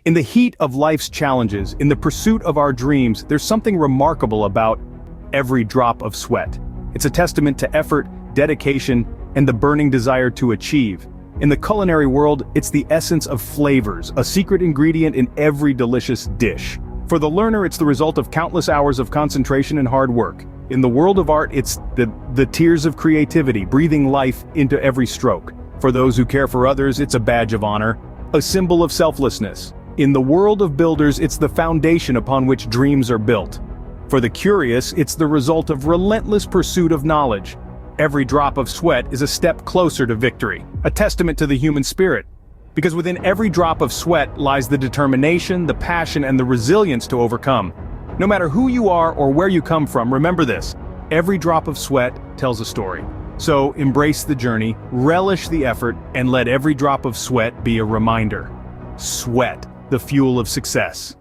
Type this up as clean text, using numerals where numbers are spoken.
In the heat of life's challenges, in the pursuit of our dreams, there's something remarkable about every drop of sweat. It's a testament to effort, dedication, and the burning desire to achieve. In the culinary world, it's the essence of flavors, a secret ingredient in every delicious dish. For the learner, it's the result of countless hours of concentration and hard work. In the world of art, it's the tears of creativity, breathing life into every stroke. For those who care for others, it's a badge of honor, a symbol of selflessness. In the world of builders, it's the foundation upon which dreams are built. For the curious, it's the result of relentless pursuit of knowledge. Every drop of sweat is a step closer to victory, a testament to the human spirit. Because within every drop of sweat lies the determination, the passion, and the resilience to overcome. No matter who you are or where you come from, remember this: every drop of sweat tells a story. So embrace the journey, relish the effort, and let every drop of sweat be a reminder. Sweat, the fuel of success.